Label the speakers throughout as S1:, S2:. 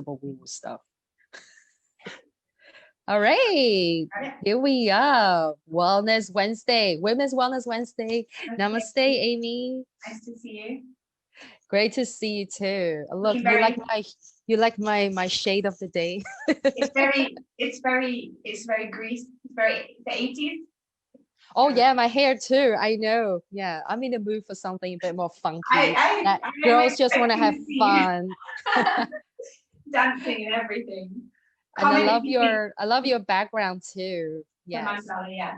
S1: uncomfortable woo stuff. All right, here we are. Wellness Wednesday, Women's Wellness Wednesday. Namaste, Amy.
S2: Nice to see you.
S1: Great to see you too. Look, you like my shade of the day.
S2: It's very Greece. It's very the 80s.
S1: Oh yeah, my hair too. I know. Yeah, I'm in the mood for something a bit more funky. That
S2: I
S1: girls just want to have fun.
S2: Dancing and everything.
S1: And I love your background too. Yes.
S2: Yeah.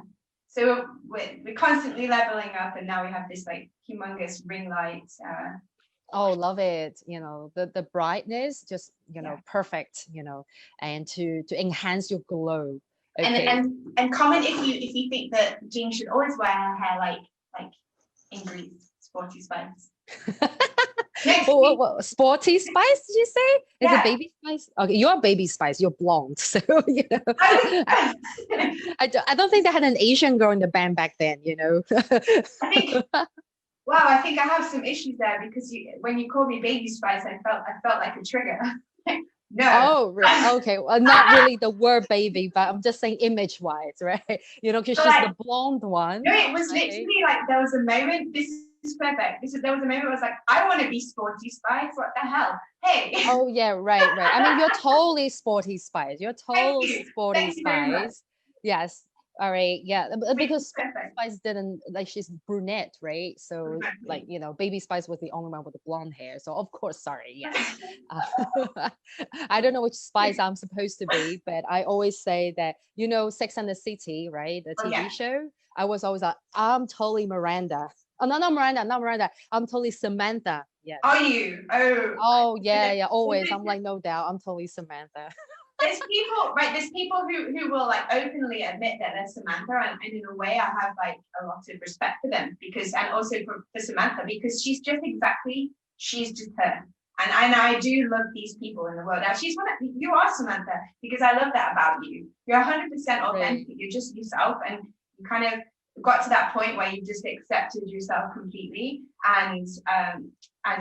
S2: So we're constantly leveling up, and now we have this like humongous ring light.
S1: Oh, love it. You know, the brightness, just, you know, perfect, you know, and to enhance your glow. Okay.
S2: And comment if you think that Jing should always wear her hair like in Greece, sporty spice.
S1: What, sporty spice, did you say? Is it baby spice? Okay, you're baby spice, you're blonde. So, you know, I don't think they had an Asian girl in the band back then, you know.
S2: I think I have some issues there because when you call me baby spice, I felt like a trigger. No.
S1: Oh, right. Okay. Well, not really the word baby, but I'm just saying image wise, right? You know, because she's the blonde one.
S2: No, it was literally like there was a moment. This is perfect. There was a moment where I was like, I want to be sporty spice. What the hell? Hey.
S1: Oh yeah, right. I mean, you're totally sporty spice. You're totally sporty spice. Yes. All right. Yeah. Because Spice didn't, like, she's brunette, right? So like, you know, baby Spice was the only one with the blonde hair. So of course, sorry. Yes. I don't know which Spice I'm supposed to be, but I always say that, you know, Sex and the City, right? The TV show. I was always like, I'm totally Miranda. Oh, no, not Miranda. I'm totally Samantha. Yes.
S2: Are you?
S1: Oh yeah. Always. I'm like, no doubt. I'm totally Samantha.
S2: There's people who will like openly admit that they're Samantha, and in a way I have like a lot of respect for them and also for Samantha, because she's just her. And I do love these people in the world. Now you are Samantha, because I love that about you. You're 100% authentic. You're just yourself, and you kind of got to that point where you just accepted yourself completely, and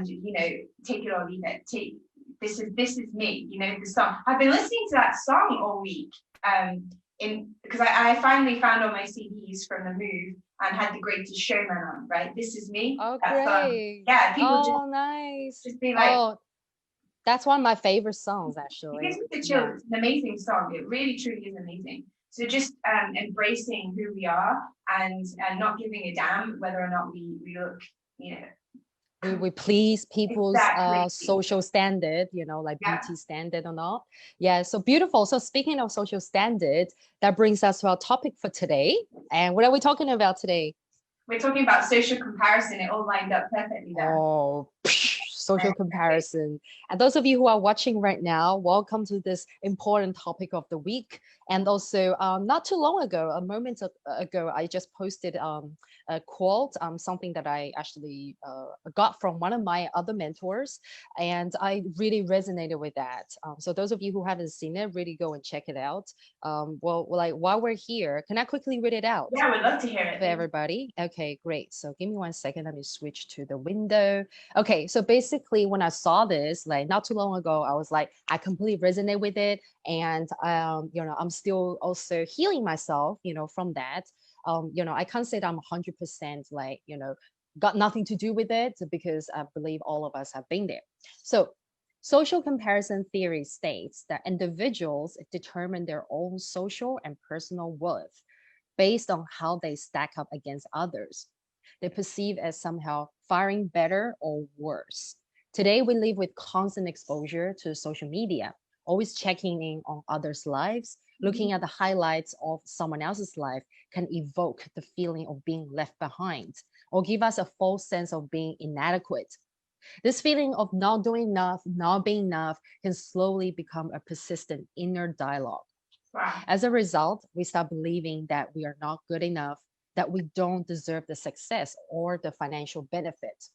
S2: you know, take it or leave it. This is me, you know, the song. I've been listening to that song all week, because I finally found all my CDs from the move and had The Greatest Showman on, right? This is me.
S1: Oh, great.
S2: Yeah, people
S1: nice.
S2: Just be like,
S1: that's one of my favorite songs, actually.
S2: It gives me the chills. It's an amazing song. It really, truly is amazing. So just embracing who we are and not giving a damn whether or not we look, you know,
S1: we please people's social standard, you know, like beauty standard or not. Yeah, so beautiful. So speaking of social standard, that brings us to our topic for today. And what are we talking about today?
S2: We're talking about social comparison. It all lined up perfectly there.
S1: Oh, social comparison. And those of you who are watching right now, welcome to this important topic of the week. And also, not too long ago, a moment ago, I just posted a quote, something that I actually got from one of my other mentors, and I really resonated with that. So those of you who haven't seen it, really go and check it out. Well, like while we're here, can I quickly read it out?
S2: Yeah, we'd love to hear it.
S1: For everybody. Okay, great. So give me 1 second. Let me switch to the window. Okay, so basically, when I saw this, like not too long ago, I was like, I completely resonate with it, and you know, I'm still also healing myself, you know, from that. You know, I can't say that I'm 100% like, you know, got nothing to do with it, because I believe all of us have been there. So social comparison theory states that individuals determine their own social and personal worth based on how they stack up against others. They perceive as somehow faring better or worse. Today, we live with constant exposure to social media, always checking in on others' lives. Looking at the highlights of someone else's life can evoke the feeling of being left behind or give us a false sense of being inadequate. This feeling of not doing enough, not being enough, can slowly become a persistent inner dialogue.
S2: Wow.
S1: As a result, we start believing that we are not good enough, that we don't deserve the success or the financial benefit.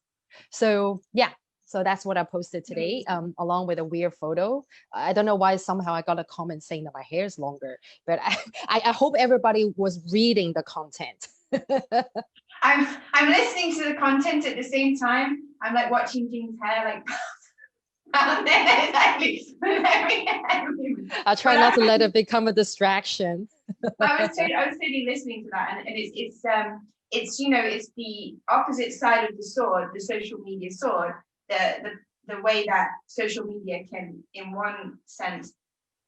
S1: So yeah, so that's what I posted today, along with a weird photo. I don't know why somehow I got a comment saying that my hair is longer, but I hope everybody was reading the content.
S2: I'm listening to the content at the same time. I'm like watching Jing's hair, like Exactly.
S1: I try not to let it become a distraction.
S2: I was totally listening to that, and it's you know it's the opposite side of the sword, the social media sword. The way that social media can, in one sense,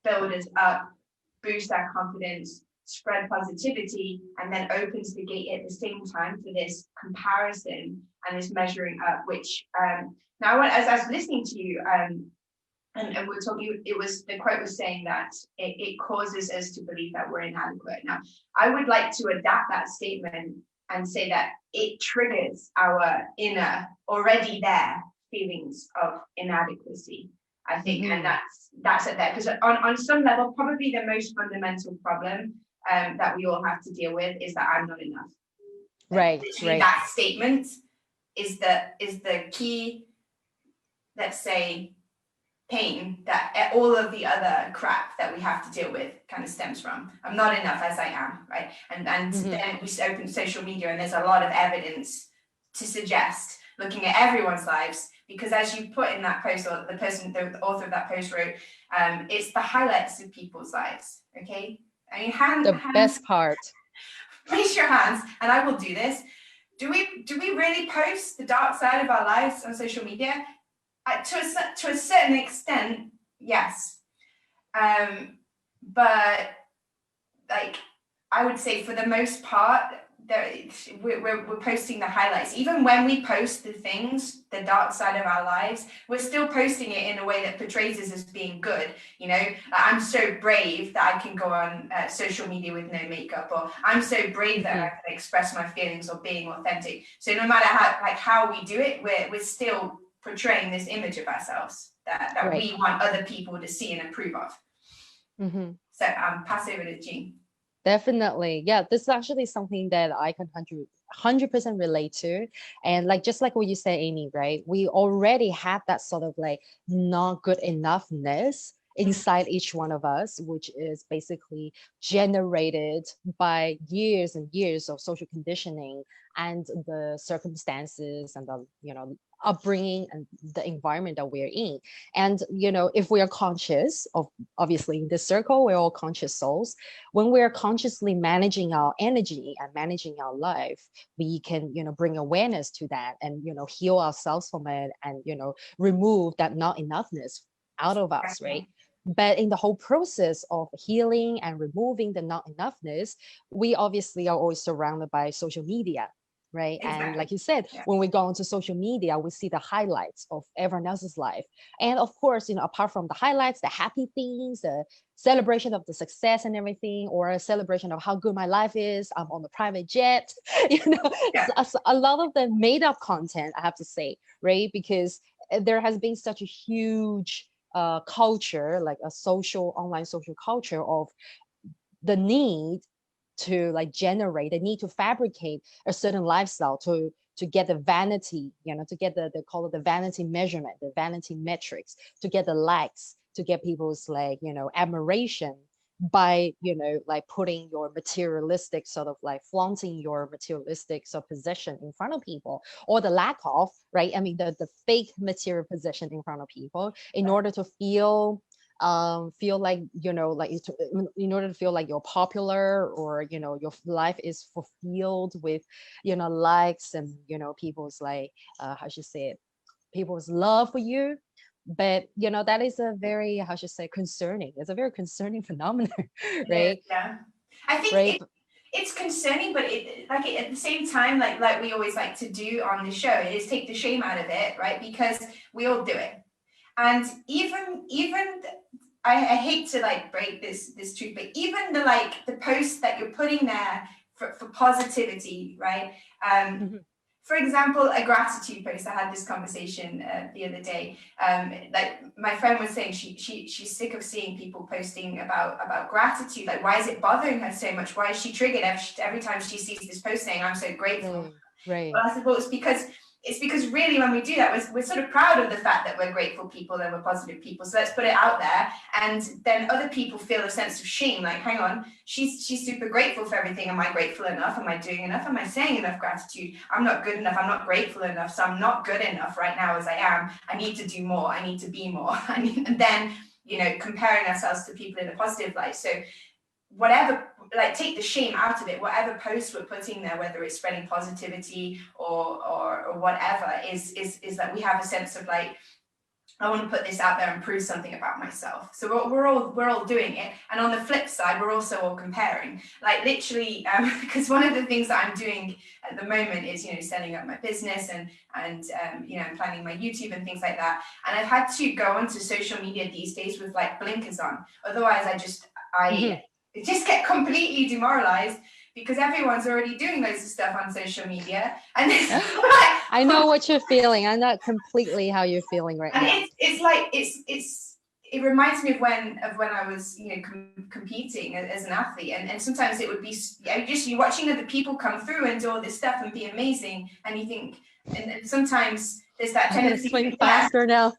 S2: build us up, boost our confidence, spread positivity, and then opens the gate at the same time for this comparison and this measuring up. Which now, as I was listening to you, and we're talking, it was, the quote was saying that it causes us to believe that we're inadequate. Now, I would like to adapt that statement and say that it triggers our inner, already there feelings of inadequacy, I think. And that's at there, because on some level, probably the most fundamental problem that we all have to deal with is that I'm not enough.
S1: Right,
S2: Literally,
S1: right.
S2: that statement is the key, let's say, pain that all of the other crap that we have to deal with kind of stems from. I'm not enough as I am, right? And then we open social media and there's a lot of evidence to suggest, looking at everyone's lives, because as you put in that post, or the author of that post wrote, it's the highlights of people's lives. Okay, I mean,
S1: The best part.
S2: raise your hands, and I will do this. Do we really post the dark side of our lives on social media? To a certain extent, yes. But like, I would say for the most part, we're posting the highlights. Even when we post the things, the dark side of our lives, we're still posting it in a way that portrays us as being good. You know, I'm so brave that I can go on social media with no makeup, or I'm so brave that I can express my feelings, or being authentic. So no matter how we do it, we're still portraying this image of ourselves that
S1: Right.
S2: we want other people to see and approve of. So pass over to Jing.
S1: Definitely. Yeah, this is actually something that I can 100% relate to. And like, just like what you said, Amy, right? We already have that sort of like not good enoughness inside each one of us, which is basically generated by years and years of social conditioning and the circumstances and the, upbringing and the environment that we're in. And, if we are conscious of, obviously in this circle, we're all conscious souls. When we're consciously managing our energy and managing our life, we can, bring awareness to that and, heal ourselves from it and, remove that not enoughness out of us, right? But in the whole process of healing and removing the not enoughness, we obviously are always surrounded by social media, right?
S2: Exactly.
S1: And like you said, when we go onto social media, we see the highlights of everyone else's life. And of course, apart from the highlights, the happy things, the celebration of the success and everything, or a celebration of how good my life is, I'm on the private jet, a lot of the made up content, I have to say, right? Because there has been such a huge culture, like a online social culture of the need to like generate, the need to fabricate a certain lifestyle to get the vanity, to get they call it the vanity measurement, the vanity metrics, to get the likes, to get people's like, admiration by, like putting your materialistic sort of like flaunting your materialistic sort of possession in front of people, or the lack of, right? I mean, the fake material possession in front of people in order to feel like, like in order to feel like you're popular, or your life is fulfilled with likes and people's like how should I say it, people's love for you. But that is a very, how should I say, concerning, it's a very concerning phenomenon. Right?
S2: Yeah, I think
S1: right.
S2: It's concerning, but at the same time, like we always like to do on the show, is take the shame out of it, right? Because we all do it. And even I hate to like break this truth, but even the posts that you're putting there for positivity, right? For example, a gratitude post. I had this conversation the other day. Like my friend was saying, she's sick of seeing people posting about gratitude. Like, why is it bothering her so much? Why is she triggered every time she sees this post saying, "I'm so grateful"?
S1: Right.
S2: Well, I said, well, it's because really when we do that, we're sort of proud of the fact that we're grateful people and we're positive people. So let's put it out there, and then other people feel a sense of shame. Like, hang on, she's super grateful for everything. Am I grateful enough? Am I doing enough? Am I saying enough gratitude? I'm not good enough. I'm not grateful enough. So I'm not good enough right now as I am. I need to do more. I need to be more. And then, comparing ourselves to people in a positive light. So whatever, like, take the shame out of it. Whatever post we're putting there, whether it's spreading positivity or whatever, is that we have a sense of like, I want to put this out there and prove something about myself. So we're all doing it. And on the flip side, we're also all comparing. Like, literally, because one of the things that I'm doing at the moment is, setting up my business and I'm planning my YouTube and things like that. And I've had to go onto social media these days with like blinkers on. Otherwise, I just get completely demoralized because everyone's already doing loads of stuff on social media. And it's
S1: I know what you're feeling. I know completely how you're feeling right now.
S2: And it's like it reminds me of when I was competing as an athlete, and sometimes it would be just you watching other people come through and do all this stuff and be amazing, and you think, and sometimes there's that tendency
S1: to swing faster now.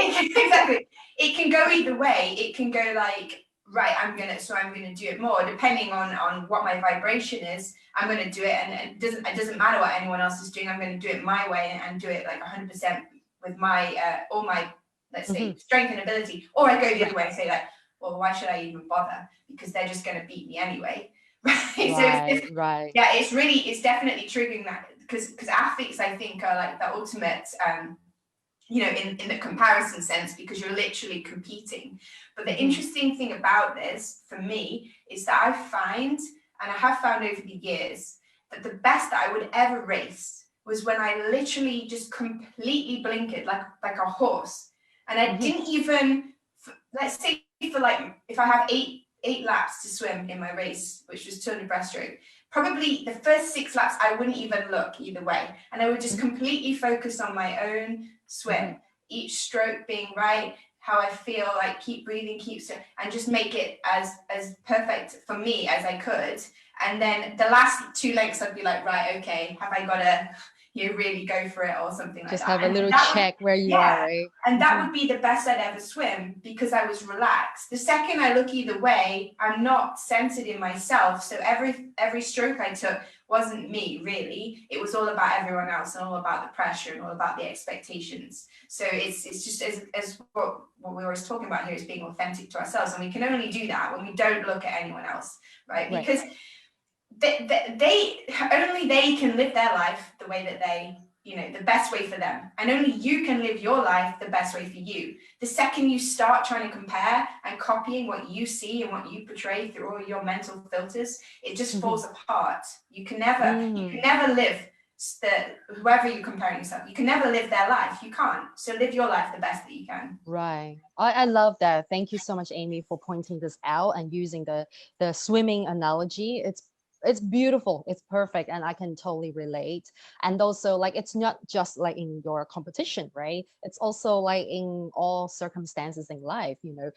S2: Exactly. It can go either way. It can go like, right, I'm gonna do it more, depending on what my vibration is. I'm gonna do it, and it doesn't matter what anyone else is doing. I'm gonna do it my way and do it like 100% with my all my, let's say, strength and ability. Or I go the other way and say like, well, why should I even bother? Because they're just gonna beat me anyway.
S1: Right.
S2: Yeah, it's definitely triggering that, because athletes, I think, are like the ultimate in the comparison sense, because you're literally competing. But the interesting thing about this for me is that I find, and I have found over the years, that the best that I would ever race was when I literally just completely blinkered like a horse. And I didn't even, let's say for like, if I have eight laps to swim in my race, which was 200 breaststroke, probably the first 6 laps, I wouldn't even look either way. And I would just completely focus on my own swim, each stroke being right, how I feel, like keep breathing, and just make it as perfect for me as I could. And then the last 2 lengths, I'd be like, right, okay, have I got to really go for it or something like that?
S1: Just have a little check where you are, right?
S2: And that would be the best I'd ever swim, because I was relaxed. The second I look either way, I'm not centered in myself. So every stroke I took wasn't me, really. It was all about everyone else and all about the pressure and all about the expectations. So it's just as what we're always talking about here, is being authentic to ourselves. And we can only do that when we don't look at anyone else, right? Because they can live their life the way that they, the best way for them. And only you can live your life the best way for you. The second you start trying to compare and copying what you see and what you portray through all your mental filters, it just falls apart. You can never live whoever you're comparing yourself, you can never live their life. You can't. So live your life the best that you can.
S1: Right. I love that. Thank you so much, Amy, for pointing this out and using the swimming analogy. It's beautiful, it's perfect, and I can totally relate. And also, like, it's not just like in your competition, right? It's also like in all circumstances in life,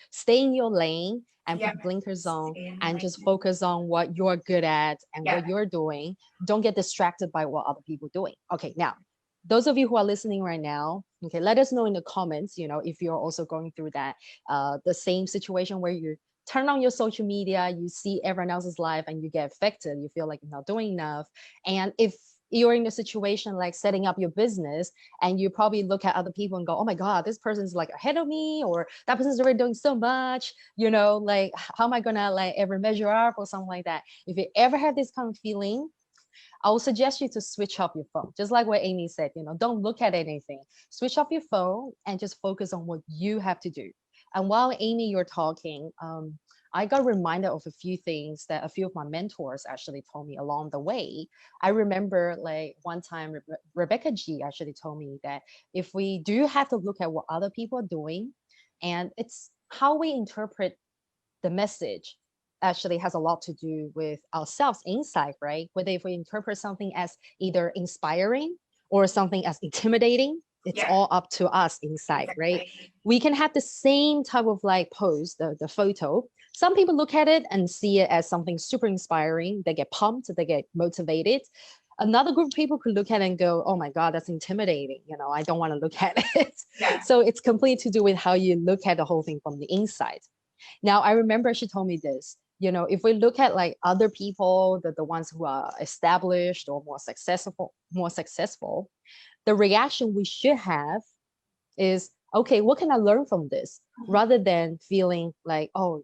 S1: stay in your lane and put blinkers on and just focus on what you're good at and what you're doing. Don't get distracted by what other people are doing. Okay, now those of you who are listening right now, okay, let us know in the comments, if you're also going through that the same situation where you turn on your social media, you see everyone else's life and you get affected. You feel like you're not doing enough. And if you're in a situation like setting up your business and you probably look at other people and go, oh my God, this person's like ahead of me, or that person's already doing so much, like, how am I gonna like ever measure up or something like that? If you ever have this kind of feeling, I will suggest you to switch off your phone. Just like what Amy said, don't look at anything. Switch off your phone and just focus on what you have to do. And while Amy, you're talking, I got reminded of a few things that a few of my mentors actually told me along the way. I remember like one time Rebecca G actually told me that if we do have to look at what other people are doing, and it's how we interpret the message actually has a lot to do with ourselves inside, right? Whether if we interpret something as either inspiring or something as intimidating, it's all up to us inside, right? We can have the same type of like post, the photo. Some people look at it and see it as something super inspiring. They get pumped, they get motivated. another group of people could look at it and go, oh my God, that's intimidating. I don't want to look at it.
S2: Yeah.
S1: So it's completely to do with how you look at the whole thing from the inside. Now, I remember she told me this, if we look at like other people, the ones who are established or more successful, the reaction we should have is, okay, what can I learn from this? Rather than feeling like, oh,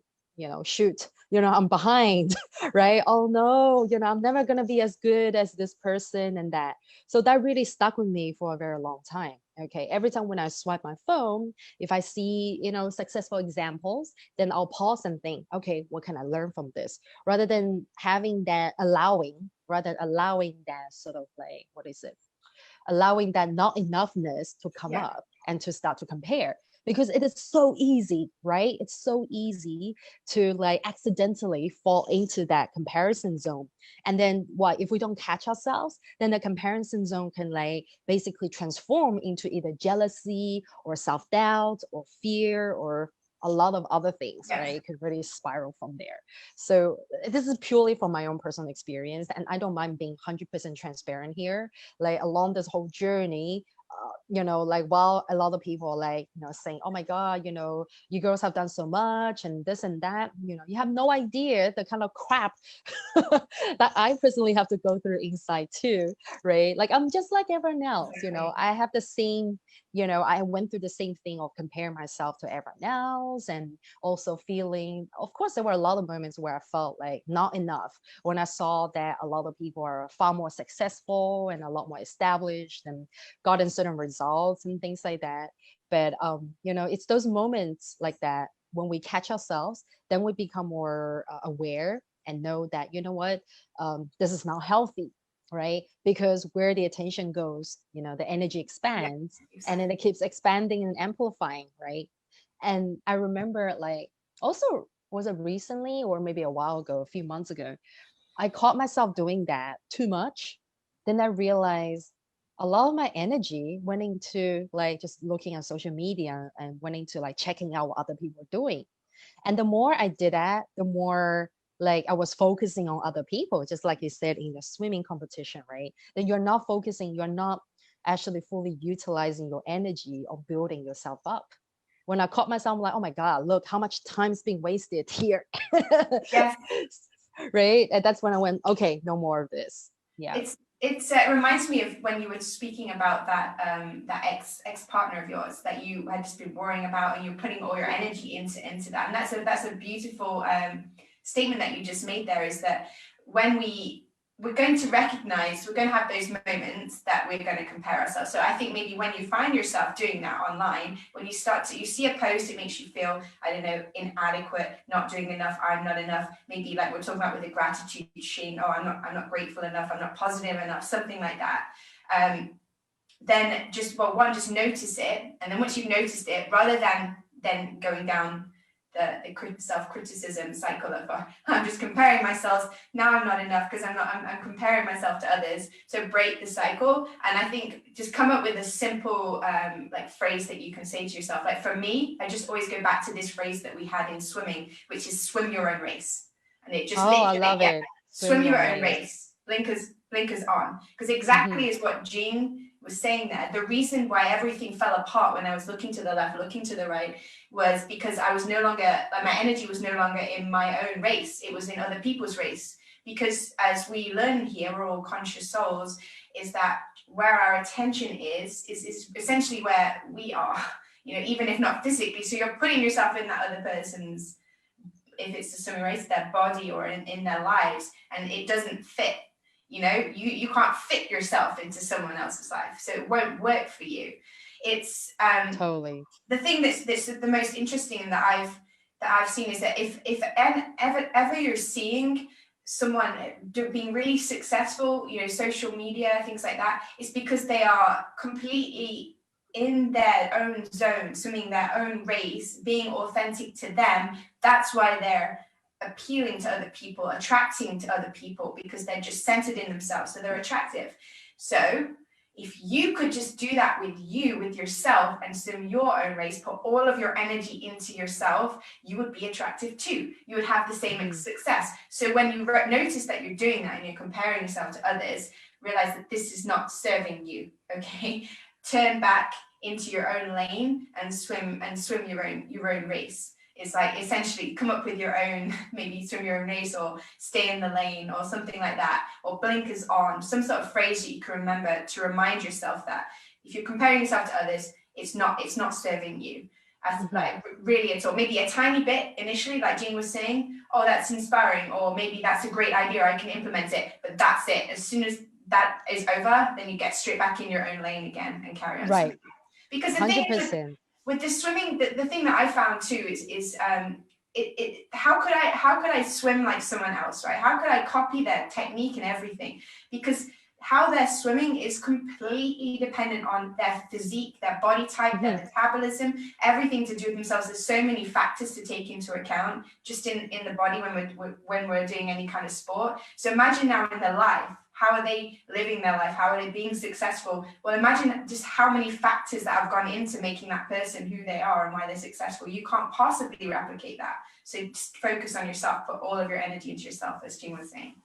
S1: shoot, I'm behind, right? Oh no, I'm never going to be as good as this person and that. So that really stuck with me for a very long time. Okay. Every time when I swipe my phone, if I see, successful examples, then I'll pause and think, okay, what can I learn from this? Rather than having that allowing that sort of like, what is it? Allowing that not enoughness to come
S2: Yeah.
S1: up and to start to compare, because it is so easy, right? It's so easy to like accidentally fall into that comparison zone. And then what if we don't catch ourselves, then the comparison zone can like basically transform into either jealousy or self-doubt or fear or a lot of other things,
S2: Yes.
S1: right? It could really spiral from there. So this is purely from my own personal experience, and I don't mind being 100% transparent here. Like along this whole journey, like while a lot of people are like, saying, oh my God, you girls have done so much and this and that, you have no idea the kind of crap that I personally have to go through inside too, right? Like I'm just like everyone else,
S2: Exactly.
S1: I have the same, I went through the same thing of comparing myself to everyone else, and also feeling, of course, there were a lot of moments where I felt like not enough when I saw that a lot of people are far more successful and a lot more established and gotten certain results and things like that. But it's those moments like that when we catch ourselves, then we become more aware and know that, what, this is not healthy, right? Because where the attention goes, the energy
S2: Yeah,
S1: expands, and then
S2: exactly.
S1: it keeps expanding and amplifying, right? And I remember, like, also, was it recently or maybe a while ago, a few months ago, I caught myself doing that too much. Then I realized a lot of my energy went into like just looking at social media and went into like checking out what other people are doing. And the more I did that, the more like I was focusing on other people, just like you said in the swimming competition, right? Then you're not actually fully utilizing your energy of building yourself up. When I caught myself, I'm like, oh my God, look how much time's being wasted here.
S2: Yes.
S1: Right? And that's when I went, okay, no more of this. Yeah.
S2: It reminds me of when you were speaking about that ex partner of yours that you had just been worrying about, and you're putting all your energy into that. And that's a beautiful statement that you just made there, is that when we're going to recognize, we're going to have those moments that we're going to compare ourselves. So I think maybe when you find yourself doing that online, when you see a post, it makes you feel, I don't know, inadequate, not doing enough, I'm not enough. Maybe like we're talking about with the gratitude machine, oh, I'm not grateful enough, I'm not positive enough, something like that. Then just, well, one, just notice it. And then once you've noticed it, rather than then going down the self-criticism cycle of, oh, I'm just comparing myself, now I'm not enough because I'm comparing myself to others. So break the cycle. And I think just come up with a simple like phrase that you can say to yourself. Like for me, I just always go back to this phrase that we had in swimming, which is swim your own race. And it just
S1: Oh, I
S2: literally,
S1: love
S2: yeah,
S1: it. Swim
S2: swim
S1: your
S2: your
S1: own
S2: own
S1: race.
S2: race. Blinkers on. Because
S1: Hmm.
S2: exactly is what Jing was saying there. The reason why everything fell apart when I was looking to the left, looking to the right, was because I was no longer, my energy was no longer in my own race. It was in other people's race. Because as we learn here, we're all conscious souls, is that where our attention is essentially where we are, even if not physically. So you're putting yourself in that other person's, if it's a swimming race, their body or in their lives, and it doesn't fit. You can't fit yourself into someone else's life, so it won't work for you. It's
S1: Totally.
S2: the thing that's the most interesting that I've seen is that if ever you're seeing someone being really successful, social media, things like that, it's because they are completely in their own zone, swimming their own race, being authentic to them. That's why they're appealing to other people, attracting to other people, because they're just centered in themselves, so they're attractive. So if you could just do that with yourself, and swim your own race, put all of your energy into yourself, you would be attractive too. You would have the same
S1: Hmm.
S2: success. So when you notice that you're doing that and you're comparing yourself to others, realize that this is not serving you. Okay, turn back into your own lane and swim your own race. It's like essentially come up with your own, maybe swim your own race or stay in the lane or something like that, or blinkers on, some sort of phrase that you can remember to remind yourself that if you're comparing yourself to others, it's not serving you as like really at all. Maybe a tiny bit initially, like Jing was saying, oh, that's inspiring, or maybe that's a great idea, I can implement it, but that's it. As soon as that is over, then you get straight back in your own lane again and carry on
S1: Right.
S2: swimming. Because the thing is
S1: 100%.
S2: with the swimming, the thing that I found too is how could I swim like someone else, right? How could I copy their technique and everything? Because how they're swimming is completely dependent on their physique, their body type, their metabolism, everything to do with themselves. There's so many factors to take into account just in the body when we're doing any kind of sport. So imagine now in their life, how are they living their life? How are they being successful? Well, imagine just how many factors that have gone into making that person who they are and why they're successful. You can't possibly replicate that. So just focus on yourself, put all of your energy into yourself, as Jing was saying.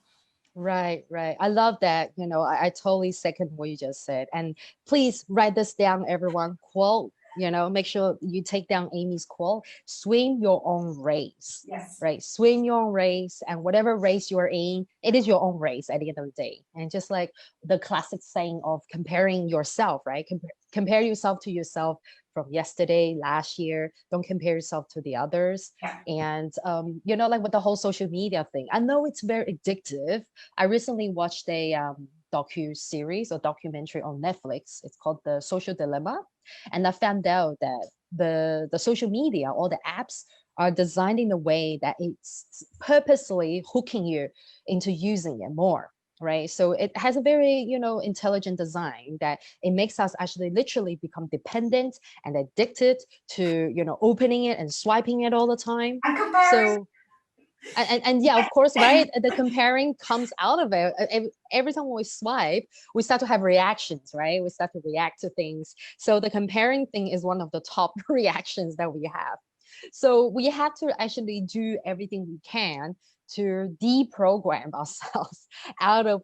S1: Right, right. I love that. I totally second what you just said. And please write this down, everyone. Quote, make sure you take down Amy's quote. Swim your own race,
S2: Yes.
S1: right? Swim your own race, and whatever race you are in, it is your own race at the end of the day. And just like the classic saying of comparing yourself, right? Compare yourself to yourself from yesterday, last year. Don't compare yourself to the others.
S2: Yeah.
S1: And like with the whole social media thing, I know it's very addictive. I recently watched a docu series or documentary on Netflix. It's called The Social Dilemma, and I found out that the social media, all the apps, are designed in a way that it's purposely hooking you into using it more. Right. So it has a very, intelligent design that it makes us actually literally become dependent and addicted to, opening it and swiping it all the time.
S2: And comparing.
S1: So and yeah, of course, right, the comparing comes out of it. Every time we swipe, we start to have reactions, right? We start to react to things. So the comparing thing is one of the top reactions that we have. So we have to actually do everything we can to deprogram ourselves out of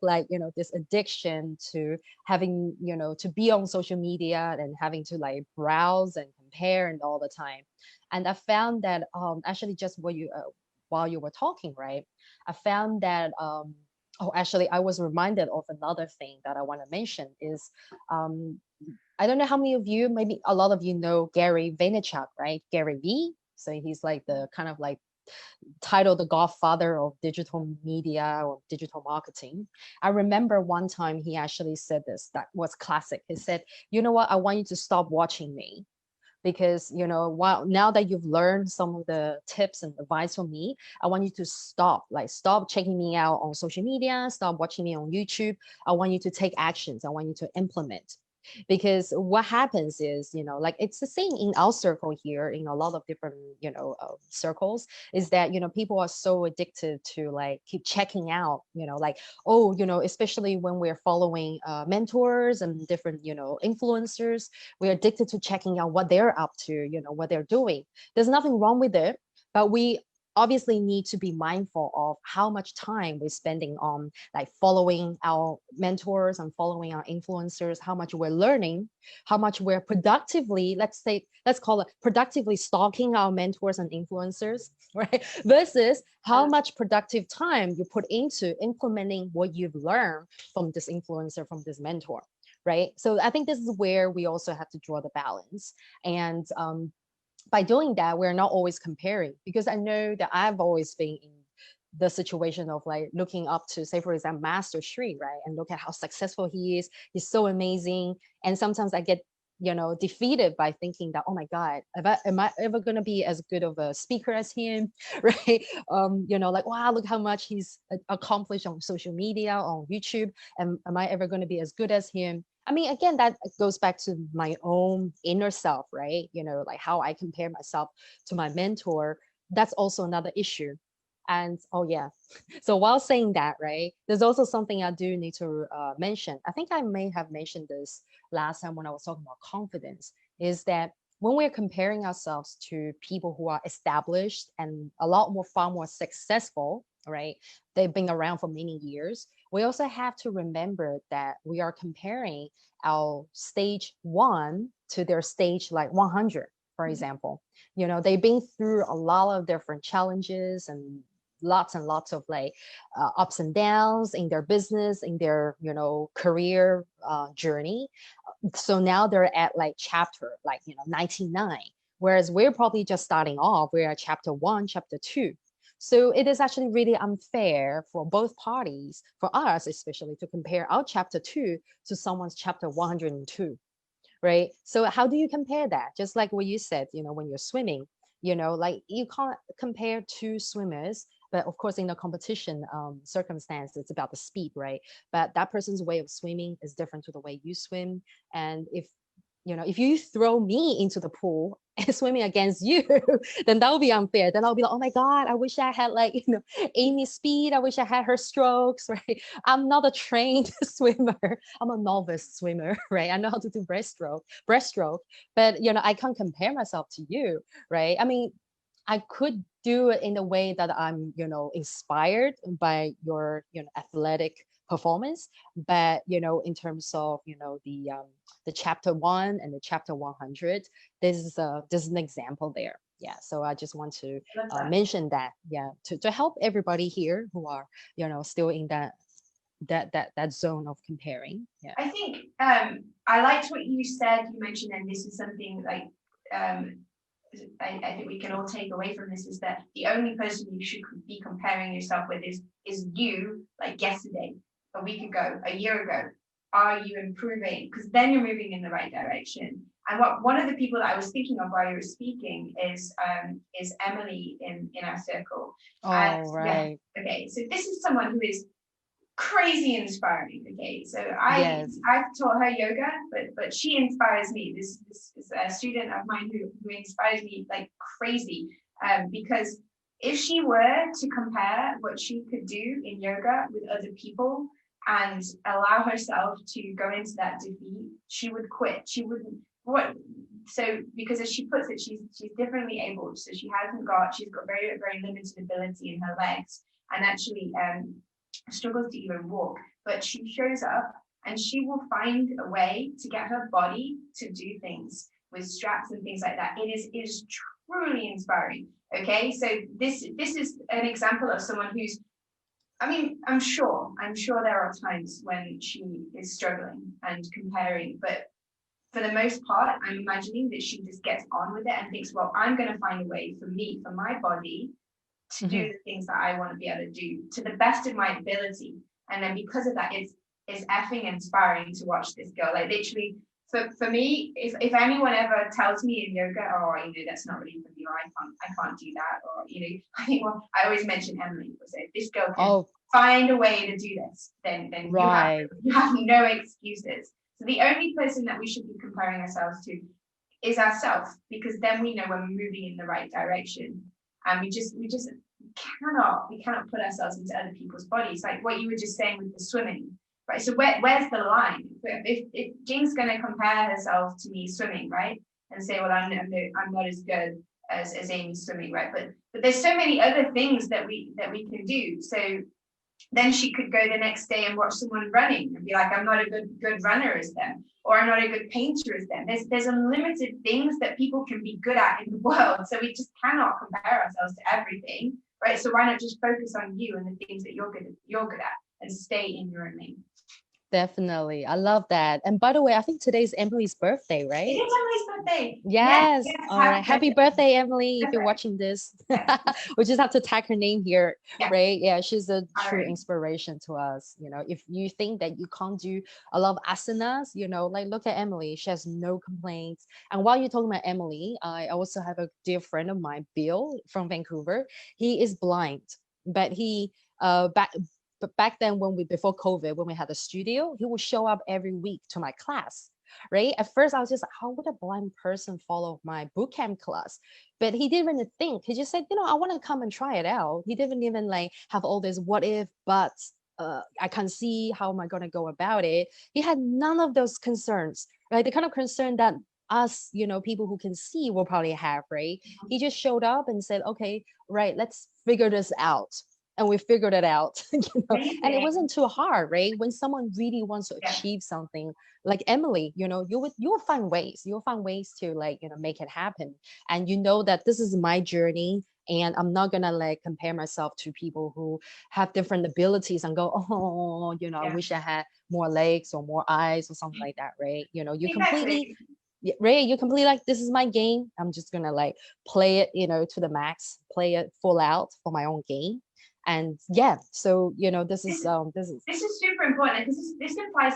S1: this addiction to having, to be on social media and having to like browse and compare and all the time. And I found that actually just what you while you were talking, right? I found that actually I was reminded of another thing that I want to mention is um, I don't know how many of you, maybe a lot of you know Gary Vaynerchuk, right? Gary V. So he's like the kind of like title the godfather of digital media or digital marketing. I remember one time he actually said this that was classic. He said, you know what, I want you to stop watching me because while now that you've learned some of the tips and advice from me, I want you to stop checking me out on social media, stop watching me on YouTube. I want you to take actions. I want you to implement, because what happens is like it's the same in our circle here in a lot of different circles, is that people are so addicted to like keep checking out, like, oh, especially when we're following mentors and different influencers, we're addicted to checking out what they're up to, what they're doing. There's nothing wrong with it, but we obviously need to be mindful of how much time we're spending on like following our mentors and following our influencers, how much we're learning, how much we're productively, let's call it productively stalking our mentors and influencers, right? Versus how much productive time you put into implementing what you've learned from this influencer, from this mentor, right? So I think this is where we also have to draw the balance. And by doing that, we're not always comparing, because I know that I've always been in the situation of like looking up to, say, for example, Master Sri, right? And look at how successful he is. He's so amazing. And sometimes I get, defeated by thinking that, oh my God, am I ever going to be as good of a speaker as him? Right. Like, wow, look how much he's accomplished on social media, on YouTube. And am I ever going to be as good as him? I mean, again, that goes back to my own inner self, right? Like how I compare myself to my mentor. That's also another issue. And oh, yeah. So while saying that, right, there's also something I do need to mention. I think I may have mentioned this last time when I was talking about confidence, is that when we're comparing ourselves to people who are established and a lot more, far more successful, right? They've been around for many years. We also have to remember that we are comparing our stage 1 to their stage like 100, for example. They've been through a lot of different challenges and lots of like ups and downs in their business, in their career journey. So now they're at like chapter like 99, whereas we're probably just starting off. We're at chapter 1, chapter 2. So it is actually really unfair for both parties, for us especially, to compare our chapter 2 to someone's chapter 102, right? So how do you compare that? Just like what you said, when you're swimming, like you can't compare two swimmers, but of course in a competition circumstance, it's about the speed, right? But that person's way of swimming is different to the way you swim. And if you throw me into the pool and swimming against you, then that would be unfair. Then I'll be like, oh my God, I wish I had like, Amy's speed. I wish I had her strokes, right? I'm not a trained swimmer. I'm a novice swimmer, right? I know how to do breaststroke, but I can't compare myself to you, right? I mean, I could do it in a way that I'm, inspired by your, athletic performance. But, in terms of, the chapter 1 and the chapter 100, this is an example there. Yeah. So I just want to mention that, yeah, to help everybody here who are, still in that zone of comparing. Yeah.
S2: I think I liked what you said. You mentioned, and this is something like I think we can all take away from this, is that the only person you should be comparing yourself with is you, like yesterday, a week ago, a year ago. Are you improving? Because then you're moving in the right direction. And one of the people that I was thinking of while you were speaking is Emily in our circle.
S1: Oh, right.
S2: Yeah, okay, so this is someone who is crazy inspiring. Okay, so
S1: Yes.
S2: I've taught her yoga, but she inspires me. This is a student of mine who inspires me like crazy. Because if she were to compare what she could do in yoga with other people and allow herself to go into that defeat, she would quit. She wouldn't. What? So because as she puts it, she's differently abled. So she's got very very limited ability in her legs, and actually struggles to even walk, but she shows up and she will find a way to get her body to do things with straps and things like that. It is truly inspiring. Okay, so this is an example of someone who's, I mean, I'm sure there are times when she is struggling and comparing, but for the most part, I'm imagining that she just gets on with it and thinks, well, I'm going to find a way for me, for my body, to do the things that I want to be able to do to the best of my ability. And then because of that, it's effing inspiring to watch this girl. Like literally, for me, if anyone ever tells me in yoga, oh, that's not really for me, or I can't do that, or I think, well, I always mention Emily. So if this girl can find a way to do this, then
S1: right.
S2: you have no excuses. So the only person that we should be comparing ourselves to is ourselves, because then we know when we're moving in the right direction. And we just cannot put ourselves into other people's bodies, like what you were just saying with the swimming, right? So where's the line? If Jing's going to compare herself to me swimming, right, and say, well, I'm not as good as Amy swimming, right? But there's so many other things that we can do. So then she could go the next day and watch someone running and be like, I'm not a good runner as them, or I'm not a good painter as them. There's unlimited things that people can be good at in the world. So we just cannot compare ourselves to everything, right? So why not just focus on you and the things that you're good at and stay in your own lane?
S1: Definitely. I love that. And by the way, I think today's Emily's birthday, right?
S2: It is Emily's birthday.
S1: Yes.
S2: Yes.
S1: All right. Happy birthday, Emily, if you're watching this. We just have to tag her name here, right? Yeah, she's a true inspiration to us. If you think that you can't do a lot of asanas, like look at Emily. She has no complaints. And while you're talking about Emily, I also have a dear friend of mine, Bill from Vancouver. He is blind, but back then before COVID, when we had a studio, he would show up every week to my class, right? At first I was just like, how would a blind person follow my bootcamp class? But he didn't even think. He just said, I want to come and try it out. He didn't even like have all this what if, buts. I can't see, how am I going to go about it? He had none of those concerns, right? The kind of concern that us, people who can see will probably have, right? He just showed up and said, okay, right, let's figure this out. and we figured it out. And it
S2: Amazing.
S1: wasn't too hard, right? When someone really wants to
S2: Yeah.
S1: achieve something, like Emily, you'll find ways. You'll find ways to, like, make it happen. And that this is my journey, and I'm not gonna, like, compare myself to people who have different abilities and go, oh, I
S2: Yeah.
S1: wish I had more legs or more eyes or something like that, right? You completely,
S2: Exactly.
S1: yeah, Ray, you completely, like, this is my game. I'm just gonna, like, play it, to the max, play it full out for my own game. And yeah, so this
S2: This
S1: is
S2: is
S1: this is
S2: this is super important because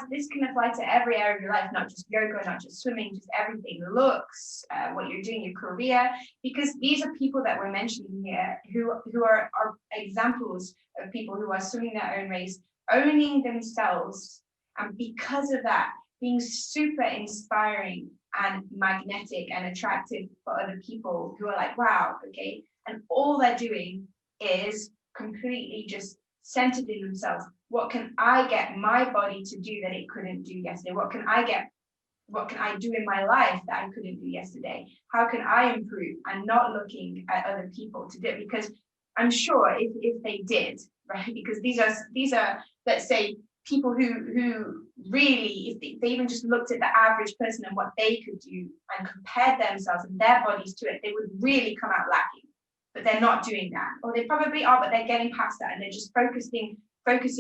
S2: this can apply to every area of your life, not just yoga, not just swimming, just everything, looks, what you're doing, your career, because these are people that we're mentioning here who are examples of people who are swimming their own race, owning themselves, and because of that, being super inspiring and magnetic and attractive for other people who are like, wow, okay, and all they're doing is completely just centered in themselves. What can I get my body to do that it couldn't do yesterday? What can I do in my life that I couldn't do yesterday? How can I improve? And not looking at other people to do it, because I'm sure if they did, right? Because these are let's say people who really, if they even just looked at the average person and what they could do and compared themselves and their bodies to it, they would really come out lacking. But they're not doing that, or they probably are, but they're getting past that and they're just focusing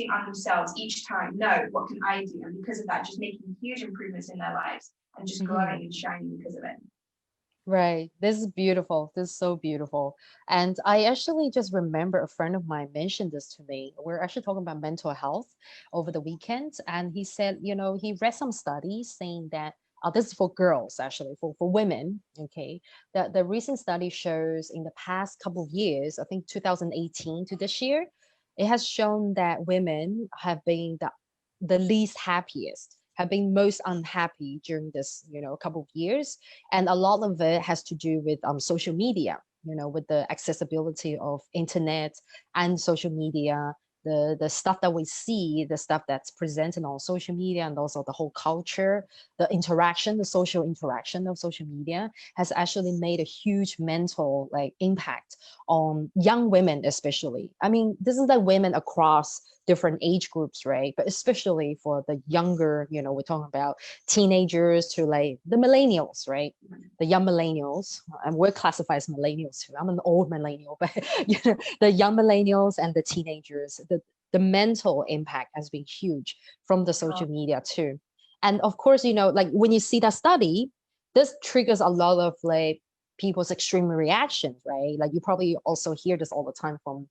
S2: on themselves each time. No, what can I do? And because of that, just making huge improvements in their lives and just
S1: mhm.
S2: glowing and shining because of it.
S1: Right. This is beautiful. This is so beautiful. And I actually just remember a friend of mine mentioned this to me. We're actually talking about mental health over the weekend. And he said, he read some studies saying that, this is for girls, actually, for women. Okay. That the recent study shows in the past couple of years, I think 2018 to this year, it has shown that women have been the least happiest, have been most unhappy during this, couple of years. And a lot of it has to do with social media, with the accessibility of internet and social media, the stuff that we see, the stuff that's presented on social media, and also the whole culture, the social interaction of social media has actually made a huge mental, like, impact on young women, especially. I mean, this is like women across different age groups, right? But especially for the younger, we're talking about teenagers to, like, the millennials, right? The young millennials, and we're classified as millennials too. I'm an old millennial, but the young millennials and the teenagers, the mental impact has been huge from the social media too. And of course, like, when you see that study, this triggers a lot of, like, people's extreme reactions, right? Like, you probably also hear this all the time from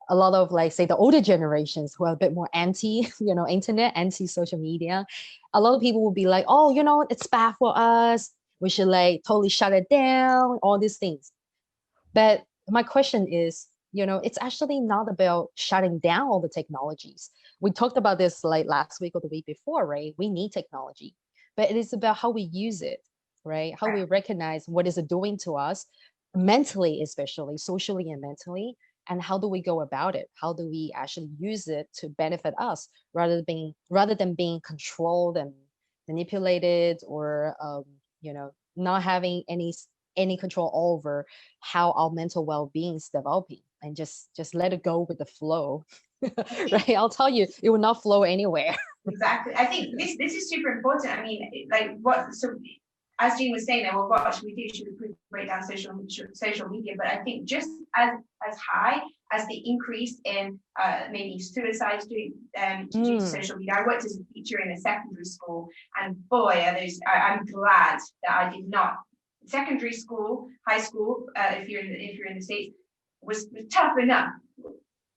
S1: a lot of, like, say, the older generations who are a bit more anti, internet, anti social media. A lot of people will be like, oh, it's bad for us, we should, like, totally shut it down, all these things. But my question is, it's actually not about shutting down all the technologies. We talked about this, like, last week or the week before, right? We need technology, but it is about how we use it, right? How we recognize what is it doing to us mentally, especially socially and mentally, and how do we go about it? How do we actually use it to benefit us, rather than being controlled and manipulated, or not having any control over how our mental well-being is developing, and just let it go with the flow.
S2: I think
S1: Right, I'll tell you, it will not flow anywhere.
S2: exactly. I think this is super important. I mean, like what so as Jing was saying, well, what should we do? Should we break down social media? But I think just as high as the increase in maybe suicides due to
S1: Mm,
S2: social media. I worked as a teacher in a secondary school, and boy, are those! I'm glad that I did not. Secondary school, high school, if you're in the States, was tough enough.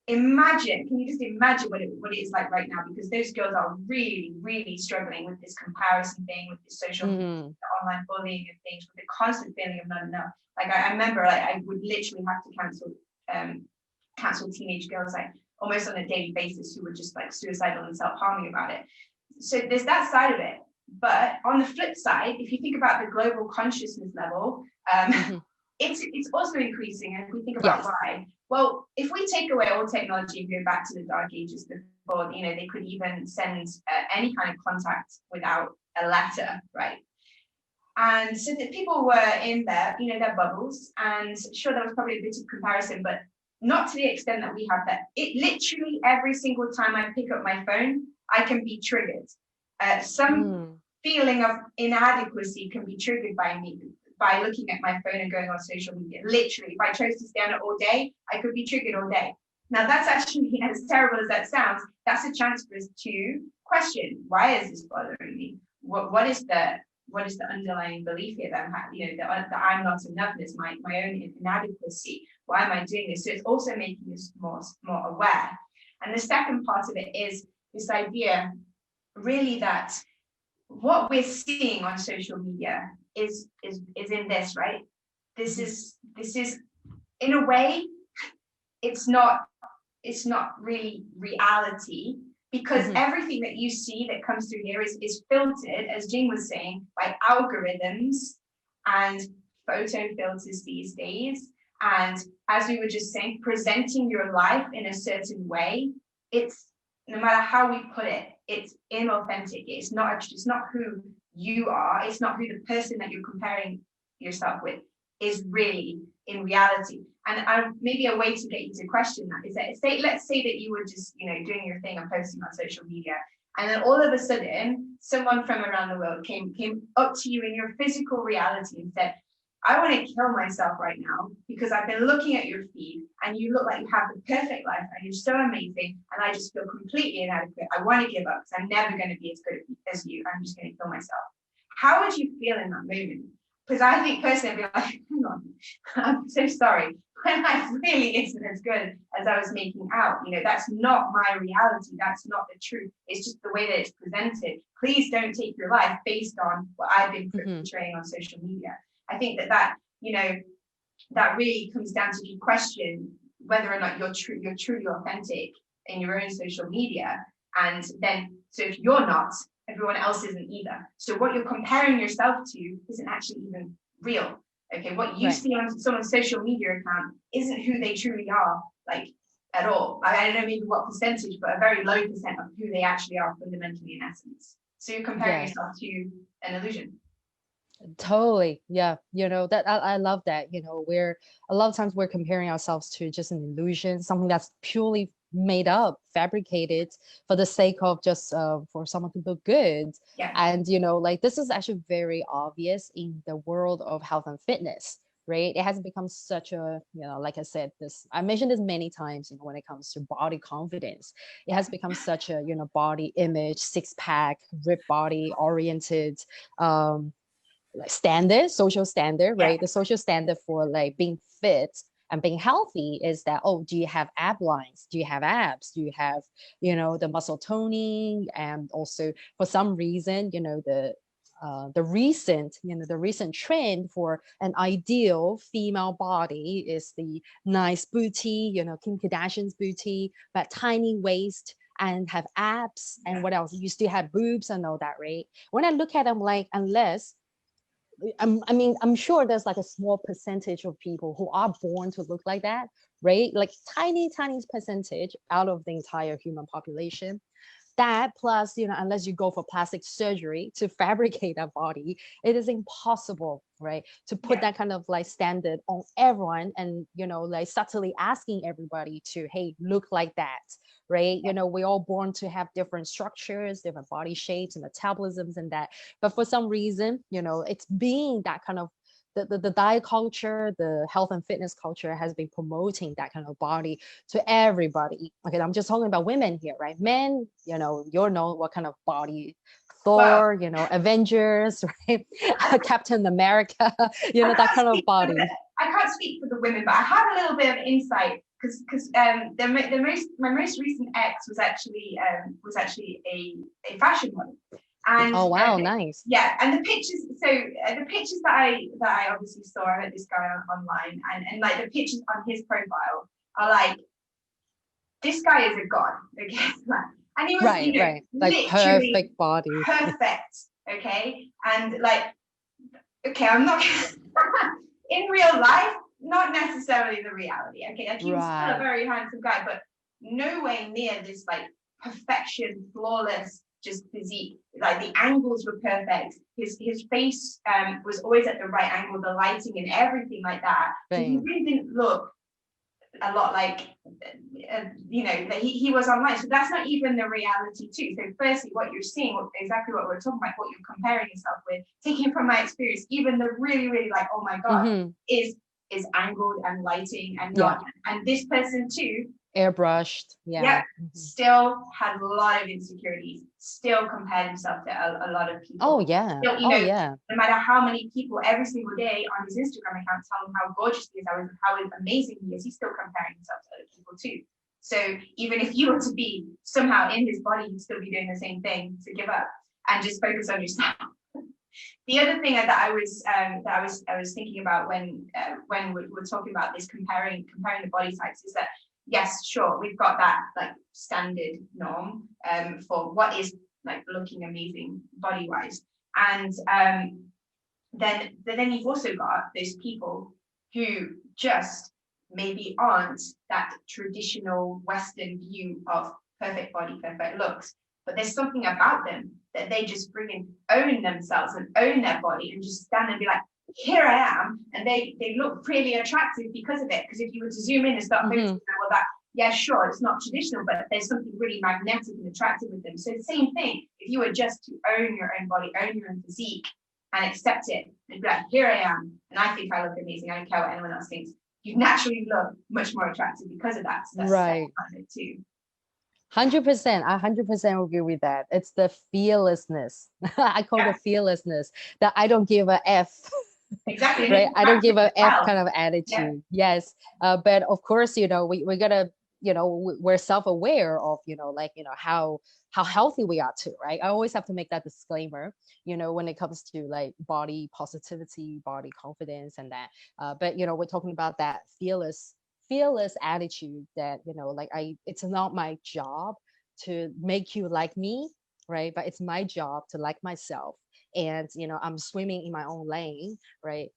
S2: Imagine, can you just imagine what it is like right now? Because those girls are really, really struggling with this comparison thing, with this social media,
S1: mm,
S2: the online bullying and things, with the constant feeling of not enough. Like I remember, like I would literally have to cancel teenage girls like almost on a daily basis who were just like suicidal and self-harming about it. So there's that side of it. But on the flip side, if you think about the global consciousness level,
S1: mhm.
S2: it's also increasing. And if we think about
S1: Yes.
S2: why, well, if we take away all technology and go back to the dark ages before, they could even send any kind of contact without a letter, right? And so that people were in their bubbles, and sure, there was probably a bit of comparison, but not to the extent that we have that. It literally every single time I pick up my phone, I can be triggered. Some feeling of inadequacy can be triggered by me by looking at my phone and going on social media. Literally, if I chose to stay on it all day, I could be triggered all day. Now, that's actually, as terrible as that sounds, that's a chance for us to question, why is this bothering me? What is the underlying belief here that I'm, that I'm not enoughness, my own inadequacy? Why am I doing this? So it's also making us more aware. And the second part of it is this idea, really, that what we're seeing on social media is in this, right? This is in a way, it's not really reality, because everything that you see that comes through here is filtered, as Jing was saying, by algorithms and photo filters these days. And as we were just saying, presenting your life in a certain way, it's, no matter how we put it, it's inauthentic. It's not who you are. It's not who the person that you're comparing yourself with is really in reality. And maybe a way to get you to question that is that, let's say that you were just, doing your thing and posting on social media, and then all of a sudden, someone from around the world came up to you in your physical reality and said, I want to kill myself right now because I've been looking at your feed and you look like you have the perfect life and you're so amazing, and I just feel completely inadequate. I want to give up because I'm never going to be as good as you. I'm just going to kill myself. How would you feel in that moment? Because I think personally, I'd be like, hang on, I'm so sorry. My life really isn't as good as I was making out. That's not my reality. That's not the truth. It's just the way that it's presented. Please don't take your life based on what I've been portraying on social media. I think that that really comes down to you question whether or not you're truly authentic in your own social media. And then, so if you're not, everyone else isn't either. So what you're comparing yourself to isn't actually even real. Okay, what you see on someone's social media account isn't who they truly are, like, at all. I don't know maybe what percentage, but a very low percent of who they actually are fundamentally in essence. So you're comparing yourself to an illusion.
S1: Totally. Yeah. That I love that. We're a lot of times we're comparing ourselves to just an illusion, something that's purely made up, fabricated for the sake of just for someone to look good.
S2: Yeah.
S1: And, like this is actually very obvious in the world of health and fitness, right? It has become such a, like I said, I mentioned this many times, when it comes to body confidence, it has become such a, body image, six pack, ripped body oriented, like social standard, right? The social standard for like being fit and being healthy is that, oh, do you have ab lines? Do you have abs? Do you have, the muscle toning? And also for some reason, the recent trend for an ideal female body is the nice booty, Kim Kardashian's booty, but tiny waist and have abs. And what else? You still have boobs and all that, right? When I look at them, like, unless I'm sure there's like a small percentage of people who are born to look like that, right? Like tiny percentage out of the entire human population. That plus, unless you go for plastic surgery to fabricate a body, it is impossible, right? To put that kind of like standard on everyone and, like subtly asking everybody to, hey, look like that, right? We're all born to have different structures, different body shapes and metabolisms and that. But for some reason, it's being that kind of the diet culture, the health and fitness culture has been promoting that kind of body to everybody. Okay, I'm just talking about women here, right? Men, you'll know what kind of body. Thor, Avengers, right? Captain America, that kind of body.
S2: I can't speak for the women, but I have a little bit of insight because my most recent ex was actually a fashion model. And
S1: oh wow, nice.
S2: Yeah, and the pictures. So the pictures that I obviously saw, I met this guy online, and like the pictures on his profile are like, this guy is a god, okay? And he was
S1: right, like perfect body,
S2: perfect, okay? And like, okay, I'm not in real life, not necessarily the reality, okay? Like he was still a very handsome guy, but no way near this like perfection, flawless, just physique. Like the angles were perfect. His face was always at the right angle, the lighting and everything like that. So he really didn't look a lot like, you know, that he was online. So that's not even the reality too. So firstly, what you're seeing, exactly what we're talking about, what you're comparing yourself with, taking from my experience, even the really, really like, oh my God, is angled and lighting and
S1: Yeah.
S2: not, and this person too,
S1: Airbrushed. Yeah.
S2: still had a lot of insecurities, still compared himself to a lot of
S1: Oh
S2: people.
S1: yeah.
S2: Still, you
S1: Oh
S2: know,
S1: yeah.
S2: no matter how many people every single day on his Instagram account tell him how gorgeous he is, how amazing he is, he's still comparing himself to other people too. So even if you were to be somehow in his body, you'd still be doing the same thing, to give up and just focus on yourself. The other thing that I was thinking about when we're talking about this comparing the body types is that, yes, sure, we've got that like standard norm for what is like looking amazing body wise, and then you've also got those people who just maybe aren't that traditional Western view of perfect body, perfect looks, but there's something about them that they just freaking own themselves and own their body and just stand and be like, here I am, and they look really attractive because of it. Because if you were to zoom in and start focusing on, well, that, yeah, sure, it's not traditional, but there's something really magnetic and attractive with them. So the same thing, if you were just to own your own body, own your own physique, and accept it and be like, here I am, and I think I look amazing, I don't care what anyone else thinks, you naturally look much more attractive because of that. So that's
S1: Right.
S2: it too.
S1: 100%. I 100% agree with that. It's the fearlessness. I call the fearlessness that I don't give a F.
S2: Exactly.
S1: Right. I don't give a F
S2: Well.
S1: kind of attitude. Yes. But of course, you know, we gotta, you know, we're self-aware of, you know, like, you know, how healthy we are too, right? I always have to make that disclaimer, you know, when it comes to like body positivity, body confidence and that. But you know, we're talking about that fearless attitude that, you know, like it's not my job to make you like me, right? But it's my job to like myself. And you know, I'm swimming in my own lane, right?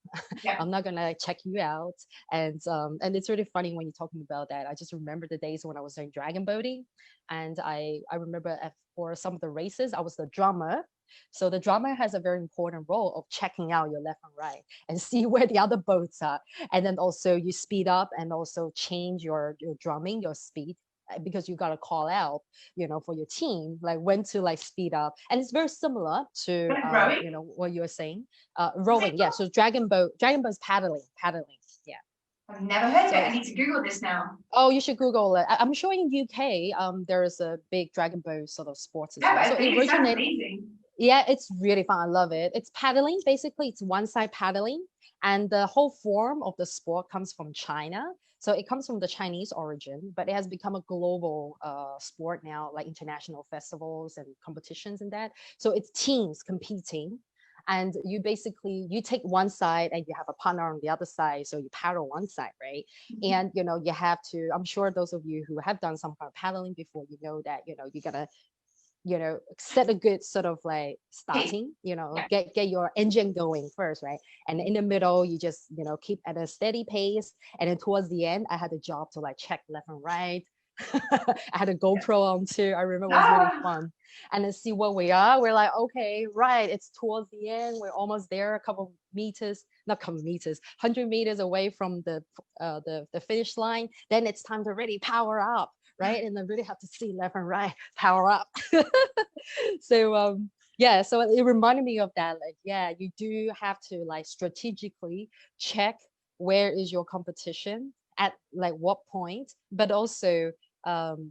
S2: Yeah.
S1: I'm not gonna check you out. And it's really funny when you're talking about that. I just remember the days when I was doing dragon boating, and I remember for some of the races I was the drummer. So the drummer has a very important role of checking out your left and right and see where the other boats are. And then also you speed up and also change your drumming, your speed, because you got to call out, you know, for your team, like when to like speed up. And it's very similar to,
S2: Rowing?
S1: you know, what you were saying, rowing. Yeah. So dragon boat's paddling. Yeah.
S2: I've never heard of
S1: So
S2: it. I need to Google this now.
S1: oh, you should Google it. I'm sure in UK, there is a big dragon boat sort of sports as
S2: Yeah,
S1: well.
S2: but
S1: So
S2: I
S1: it
S2: think it sounds
S1: originated,
S2: amazing.
S1: yeah, it's really fun. I love it. It's paddling. Basically, it's one side paddling. And the whole form of the sport comes from China. So it comes from the Chinese origin, but it has become a global sport now, like international festivals and competitions and that. So it's teams competing. And you basically you take one side and you have a partner on the other side. So you paddle one side, right? And you know, you have to, I'm sure those of you who have done some kind of paddling before, you know that, you know, you gotta, you know, set a good sort of like
S2: Okay.
S1: starting, you know,
S2: Yeah.
S1: get your engine going first, right? And in the middle you just, you know, keep at a steady pace, and then towards the end I had a job to like check left and right. I had a GoPro on too. I remember it was really
S2: Ah,
S1: fun. And then see where we are. We're like, okay, right, it's towards the end, we're almost there, a couple meters, not couple meters, 100 meters away from the finish line. Then it's time to really power up, right? And I really have to see left and right, power up. So yeah, so it reminded me of that. Like, yeah, you do have to like strategically check where is your competition at like what point, but also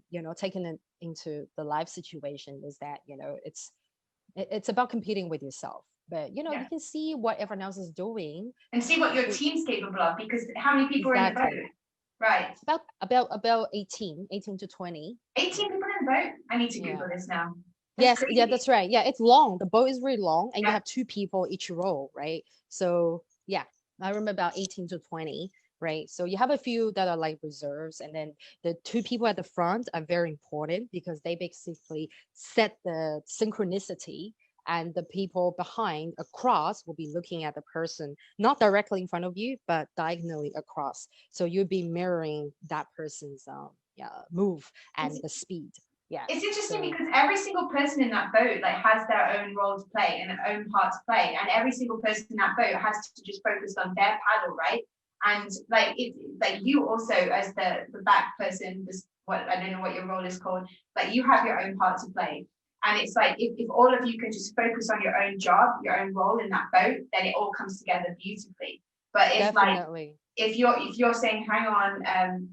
S1: you know, taking it into the life situation is that, you know, it's about competing with yourself. But you know, you
S2: yeah.
S1: can see what everyone else is doing.
S2: And see what your team's capable of, because how many people are in the boat?
S1: Exactly.
S2: Right.
S1: About 18 to 20.
S2: 18
S1: Yeah.
S2: people in the boat? I need to
S1: Yeah.
S2: Google this now. That's
S1: Yes, yeah,
S2: crazy.
S1: that's right. Yeah, it's long. The boat is really long, and you
S2: Yeah.
S1: have two people each row, right? So yeah, I remember about 18 to 20, right? So you have a few that are like reserves, and then the two people at the front are very important because they basically set the synchronicity, and the people behind across will be looking at the person, not directly in front of you, but diagonally across. So you'll be mirroring that person's yeah, move
S2: It's,
S1: and the speed. Yeah.
S2: it's interesting
S1: So
S2: because every single person in that boat like has their own role to play and their own part to play, and every single person in that boat has to just focus on their paddle, right? And like it, like you also as the back person, this what I don't know what your role is called, like you have your own part to play. And it's like if all of you can just focus on your own job, your own role in that boat, then it all comes together beautifully. But it's like
S1: Definitely.
S2: if you're saying, hang on,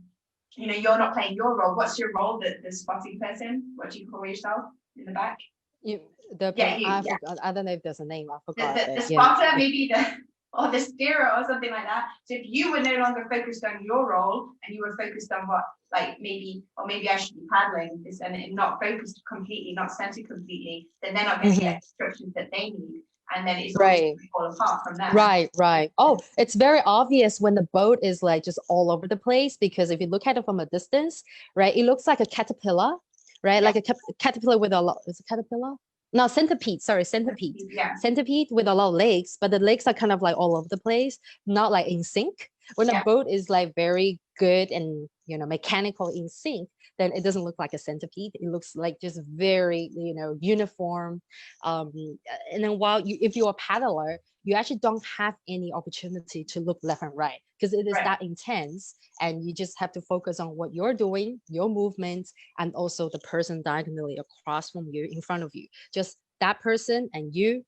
S2: you know, you're not playing your role. What's your role? The spotting person? What do you call yourself in the back?
S1: You
S2: Yeah, you,
S1: I
S2: yeah.
S1: forgot, I don't know if there's a name, I
S2: The,
S1: forgot,
S2: the,
S1: but
S2: the
S1: yeah.
S2: spotter, maybe the or the steerer or something like that. So if you were no longer focused on your role and you were focused on what, like maybe, or maybe I should be paddling this and not focused completely, not centered completely, then they're not going to
S1: Mhm.
S2: get instructions that they need. And then it's all just
S1: Right.
S2: going to fall apart from there.
S1: Right. Oh, it's very obvious when the boat is like just all over the place, because if you look at it from a distance, right, it looks like a caterpillar, right?
S2: Yeah.
S1: Like a caterpillar with a lot, is it caterpillar? No, centipede, sorry, centipede.
S2: Yeah.
S1: Centipede with a lot of legs, but the legs are kind of like all over the place, not like in sync. When a
S2: Yeah.
S1: boat is like very good and, you know, mechanical in sync, then it doesn't look like a centipede. It looks like just very, you know, uniform. Um, and then while you, if you're a paddler, you actually don't have any opportunity to look left and right because it is
S2: Right.
S1: that intense, and you just have to focus on what you're doing, your movements, and also the person diagonally across from you, in front of you. Just that person and you.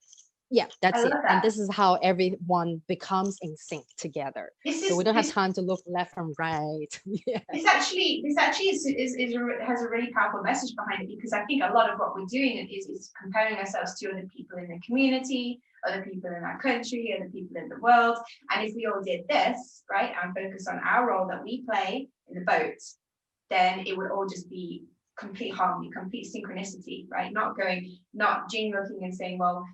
S1: Yeah,
S2: I
S1: that's it.
S2: love
S1: And
S2: that.
S1: this is how everyone becomes in sync together.
S2: This
S1: So
S2: is
S1: we don't have
S2: this
S1: time to look left and right. Yeah.
S2: this actually has a really powerful message behind it, because I think a lot of what we're doing is comparing ourselves to other people in the community, other people in our country, other people in the world. And if we all did this, right, and focus on our role that we play in the boat, then it would all just be complete harmony, complete synchronicity, right? Not Jing looking and saying, well,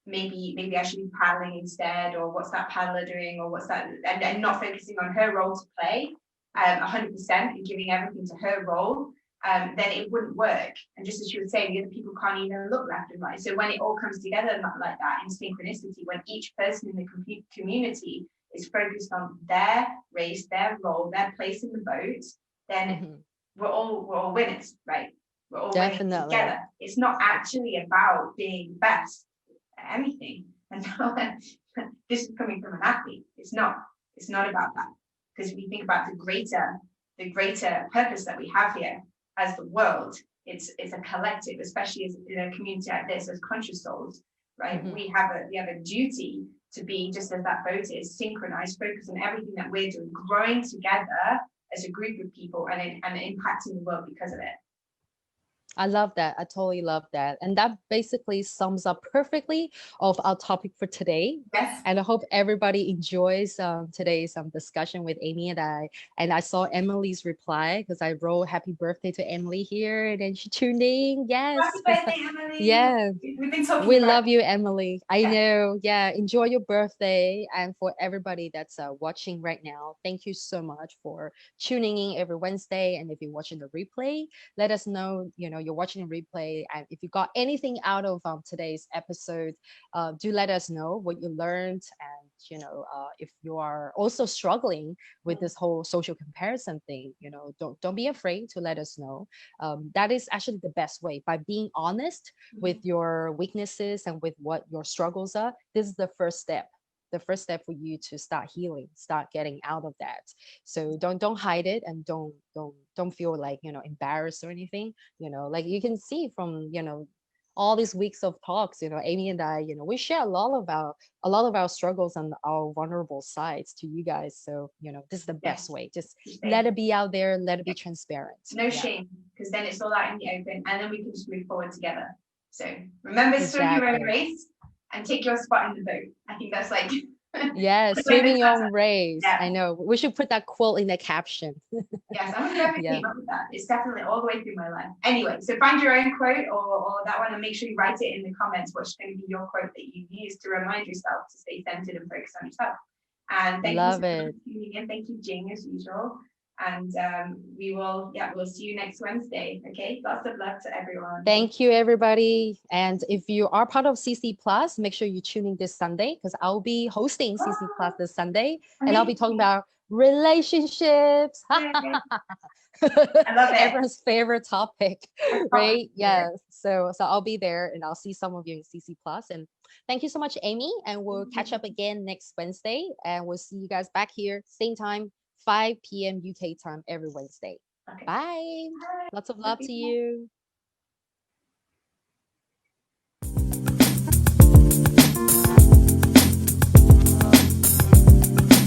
S2: maybe I should be paddling instead, or what's that paddler doing, or what's that, and not focusing on her role to play 100% and giving everything to her role, then it wouldn't work. And just as you were saying, the other people can't even look left and right. So when it all comes together like that in synchronicity, when each person in the complete community is focused on their race, their role, their place in the boat, then
S1: Mhm.
S2: we're all winners, right? We're all winning
S1: Definitely.
S2: together. It's not actually about being best at anything. And this is coming from an athlete. It's not about that. Because if you think about the greater purpose that we have here as the world, it's a collective, especially as in a community like this, as conscious souls, right?
S1: Mhm.
S2: We have a duty to be, just as that boat is, synchronized, focus on everything that we're doing, growing together as a group of people, and impacting the world because of it.
S1: I love that. I totally love that. And that basically sums up perfectly of our topic for today.
S2: Yes.
S1: And I hope everybody enjoys today's discussion with Amy and I. And I saw Emily's reply because I wrote happy birthday to Emily here, and then she tuned in.
S2: Happy
S1: Yes.
S2: birthday, Emily.
S1: Yeah.
S2: We've been talking
S1: We
S2: about
S1: love you, Emily. I
S2: yeah.
S1: know. Yeah. Enjoy your birthday. And for everybody that's watching right now, thank you so much for tuning in every Wednesday. And if you're watching the replay, let us know, you know, you're watching a replay. And if you got anything out of today's episode, do let us know what you learned. And, you know, if you are also struggling with this whole social comparison thing, you know, don't be afraid to let us know. That is actually the best way, by being honest with your weaknesses and with what your struggles are. This is the first step, the first step for you to start healing, start getting out of that. So don't hide it, and don't feel like, you know, embarrassed or anything. You know, like you can see from, you know, all these weeks of talks, you know, Amy and I, you know, we share a lot of our struggles and our vulnerable sides to you guys. So, you know, this is the
S2: Yeah.
S1: best way. Just let it be out there, let it be
S2: Yeah.
S1: transparent.
S2: No
S1: Yeah.
S2: shame, because then it's all out in the open, and then we can just move forward together. So remember, swim your own
S1: Exactly.
S2: race and take your spot in the boat. I think that's like
S1: Yeah, swimming your own race.
S2: yeah.
S1: I know. We should put that quote in the caption.
S2: Yes, I wonder if I
S1: Yeah.
S2: came up with that. It's definitely all the way through my life. Anyway, so find your own quote, or that one, and make sure you write it in the comments. What's going to be your quote that you use to remind yourself to stay centered and focus on yourself. And thank you so
S1: Love
S2: much
S1: it.
S2: for tuning in. Thank you, Jing, as usual. And we'll see you next Wednesday. Okay, lots of love to everyone.
S1: Thank you, everybody. And if you are part of CC Plus, make sure you tune in this Sunday, because I'll be hosting CC Plus this Sunday, and I'll be talking
S2: Amazing.
S1: about relationships.
S2: Yay. I love it.
S1: Everyone's favorite topic,
S2: Probably
S1: right? Yes. So I'll be there and I'll see some of you in CC Plus. And thank you so much, Amy. And we'll catch up again next Wednesday. And we'll see you guys back here, same time, 5 p.m. UK time every Wednesday.
S2: Okay.
S1: Bye.
S2: Bye.
S1: Lots of
S2: Love
S1: love to
S2: you.
S1: you.